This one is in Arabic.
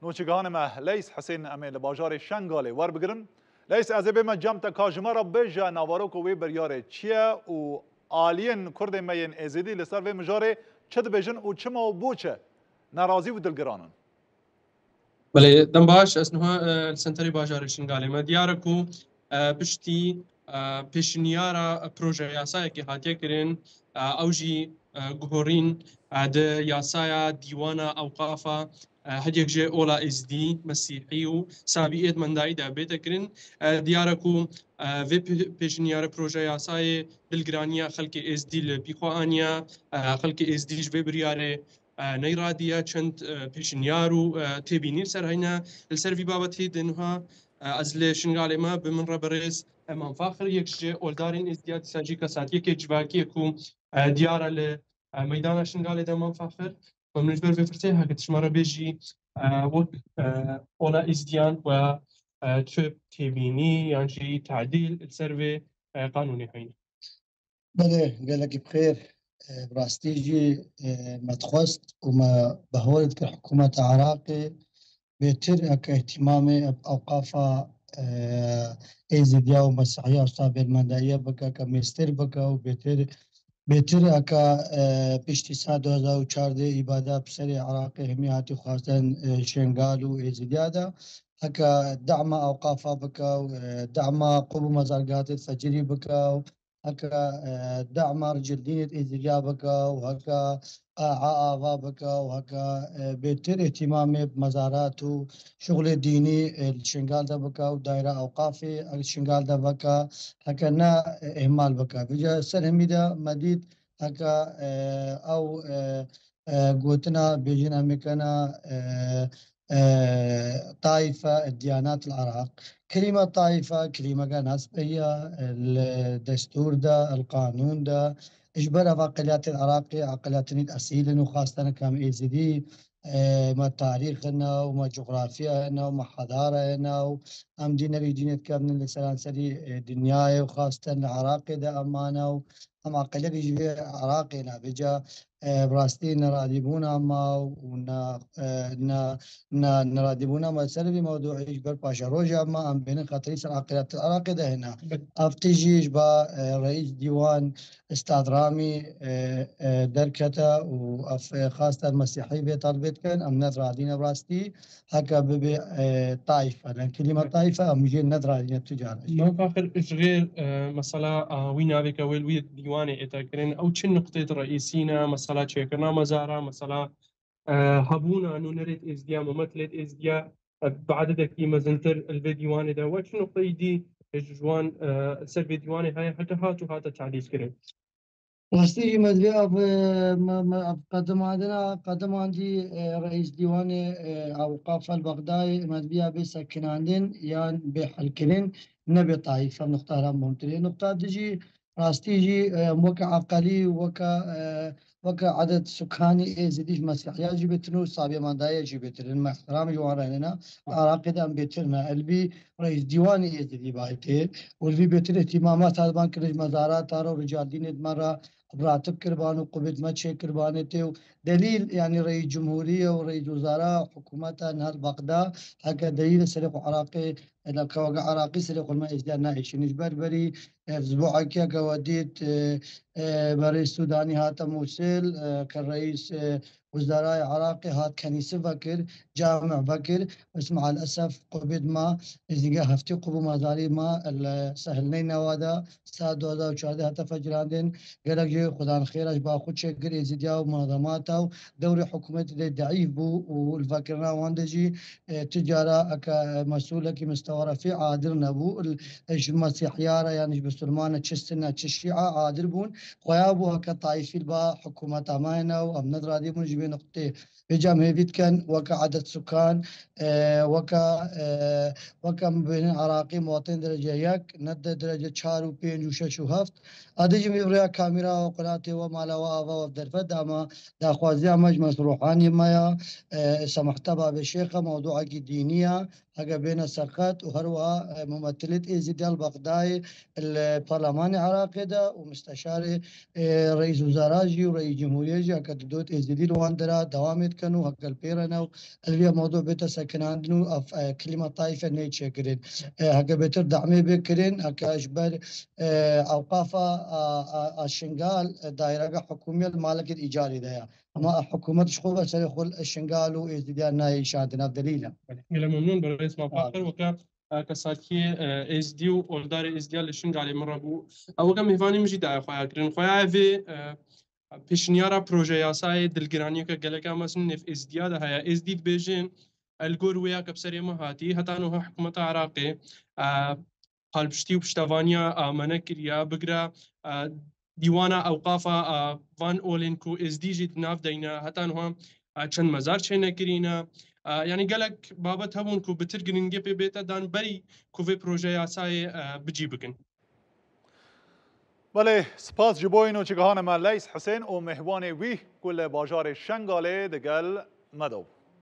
نوچگان ما لیس حسین امی لباجار شنگاله ور بگرن لیس از بما جمتا کاجمارا بجا نوارو کوی بریاره چیه و آلین کرد مین ازیدی لسر و مجاره چد بجن و چما و بوچه ناراضی و دلگرانن بله دم باش اسنها سنتری باجار شنگاله ما دیارکو پشتی پیشنیارا پروژه یاسایی که هاتیه کرن اوجی گهورین ده یاسایا دیوانا اوقافا هدیک جه اولا از دی مسیحی و سابیت مندایی ده بیت کرن دیارکو و پیشنیار پروژه یاسای دلگرانیا خلق از دی لبیخوانیا خلق از دیش ببریاره نيراديا چند پیشنیار و تبینی سر هینا السر في بابتي دنها ازل شنغالي ما بمن ربرز امام فاخر يكشي اولدارين ازدياد ساجي كساتيه كجباكي كو ديارة لميدان شنغالي ده امام فاخر ومن جبر في فرتيها كتشمارا بيجي وك اولا ازديان و تبيني يعني تعديل السر في قانوني هينا بله قالك بخير براستيجي ما تخوست وما بهولت كحكومة عراقي بيتر اهتمامي بأوقافها ايزيديا ومسيحية وصابر المندائية بكا كميستر بكا وبيتر بيشتي سا 2014 إبادة بسري عراقي همياتي خاصة شنغال وايزيديا دا هكا دعم أوقافها بكا دعم قبو مزارقات الفجري بكا هكا دعم رجل دينة إيزيديا بكا وهكا عاء بكا وهكا بيتر اهتمامي بمزارات وشغل ديني الشنغال دا بكا ودائرة أوقافي الشنغال دا بكا هكا نا إهمال بكا بجا سرهمي دا مديد هكا أو قوتنا بيجينا مكانا طائفة الديانات العراق كلمة طائفة كلمة كان هسبية الدستور ده القانون ده إجبار أقليات العراقية أقليات أصيلة وخاصة كام إيزيدي ما تاريخنا وما جغرافيانا وما حضارنا وأم دينا بيدينة كامل لسلام سري دنياي وخاصة العراقي ده أمانة هم أقليات يجي عراقينا بجا براستي نرادبونا ما ونا نرادبونا ما سلبي موضوع إجبار باشا روجا ما أم بين خطريس العقليات العراقي ده هنا أفتيجي با رئيس ديوان استاذ رامي دركتا وخاصة المسيحي بطلبت كان أم نذرادين براستي هكا ببي طائفة لأن كلمة طائفة أم يجي نذرادين التجارة ما فاخر إشغير مسألة وين هذيك ويلوي ديواني إتاكرين أو شن نقطة رئيسينا مسألة شيكنا مزارة مسألة هبونا أنو نريد إزديا ممثلة إزديا بعدد كي مزنتر الفيديواني ده وش نقطة يدي جوان سر فيديواني هاي حتى هاتو هذا تعديل كريم واستيجي مدبي قدم عندي رئيس ديوان أوقاف البغدادي مدبي بسكن عندن يعني بحلكلين نبي طائفة نختارها ممتلئ نقطة تجي راستيجي وكا عقلي وكا عدد سكاني زديش مسيحية جبتنو صابي مندايا جبتن مع احترام جوارنا عراقي أم بيترنا البي رئيس ديواني زدي بايته والبي بيتر اهتمامات هذا بان كرج مزارات تارو رجال دين مرة براتب كربان وقبض ما شيء كربانته دليل يعني رئيس جمهورية ورئيس وزراء حكومتها نهار بغداد هكا دليل سرق عراقي إذا كوجا عراقي سرق ما إجدار نايش نجبر بري أسبوع كيا كوديت برئيس السوداني هاتا موسيل كرئيس وزراء عراقي هات كنيسة فكر جامع فكر بس مع الأسف قبض ما إذا هفتي قبو مزاري ما سهلين نوادا ساد 2014 هتا فجراندين قالك جي خدان خيرش باخد شكر إزديا ومنظماته دوري حكومة ضعيف بو والفكرنا واندجي تجارة أكا مسؤولة كي مستوى رفيع عادل نبو المسيحيارة يعني بسلمان تشستنا تشيعة عادل بون خيابو هكا طائفي البا حكومة أمانة وأم ندرا دي من جبين نقطة بجامعة بيت كان وكا عدد سكان وكا بين عراقي مواطن درجة يك ند درجة 4 و 5 و 6 و 7 أديجي مبريا كاميرا وقناتي ومالا وآفا وفدرفت داما دا خوازي مجمس روحاني مايا سمحت باب الشيخة موضوعك دينية هكا بين السرقات وهروها ممثلة إيزيدي البغدادي البرلمان العراقي ده ومستشار رئيس وزراء جي ورئيس جمهورية جي هكا دوت إيزيدي لواندرا دوامت كانوا هكا البيرنا اللي موضوع بيتا سكن عندنا كلمة طائفة نيتشا كرين هكا بيتر دعمي بكرين هكا أجبر أوقاف الشنغال دائرة حكومية المالك الإيجاري ده اما حكومه شخوبه سيخل الشنغال وازديان ناي شادنا بدليلا إلى ممنون بالرئيس مفاخر وكا كساتكي اس دي والدار اس دي لشنغ على مربو او كم هفاني مجي دا خويا كرين خويا في بيشنيارا بروجي ياساي دلگراني كجلكا مثلا نف اس دي هذا هي اس دي بيجين الجور ويا كبسري ما هاتي حتى انه حكومه عراقي هالبشتي وبشتافانيا امانه كريا بقرا ديوانا اوقافا فان اولينكو اس دي جي ناف دينا حتى انه چند مزار چنه كرينا يعني قالك بابت هبون كو بترجن جيبي بيتا دان بري كوفي بروجي ياساي بجي بكن بله سپاس جبوین و چگهان ما لیس حسین و مهوان وی کل باجار شنگاله دگل مدو